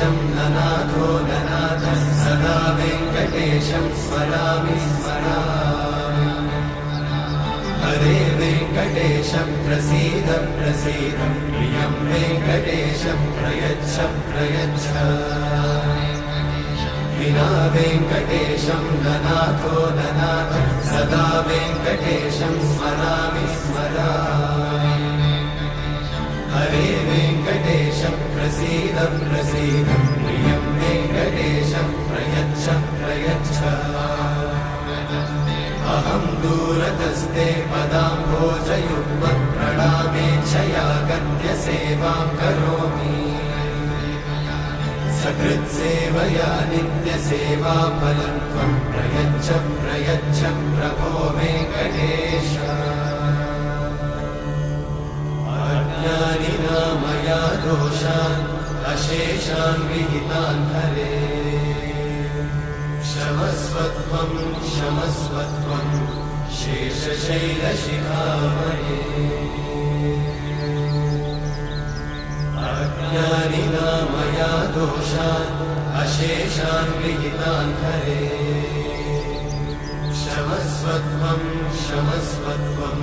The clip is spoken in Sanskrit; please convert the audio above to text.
वेङ्कटेशं ननाथो ननाथः सदा वेङ्कटेशं स्मरामि स्मरामि। हरे वेङ्कटेश प्रसीद प्रसीद प्रियं वेङ्कटेशं प्रयच्छ प्रयच्छ। विना वेङ्कटेशं ननाथो ननाथः सदा वेङ्कटेशं स्मरामि स्मरामि। हरे वेङ्कटेश प्रसीद प्रसीद प्रियं वेङ्कटेशं प्रयच्छ प्रयच्छ। अहं दूरतस्ते पदाम्भोजयुग्मत् प्रणामेच्छया गद्य सेवां करोमि। सकृत्सेवया नित्यसेवाफलं त्वं प्रयच्छ प्रयच्छ प्रभो वेङ्कटेश। अज्ञानिना मया दोषान् अशेषान् विहितान् हरे। क्षमस्वत्वं क्षमस्वत्वं शेषशैलशिखामणे। अज्ञानिना मया दोषान् अशेषान् विहितान् हरे। क्षमस्वत्वं क्षमस्वत्वं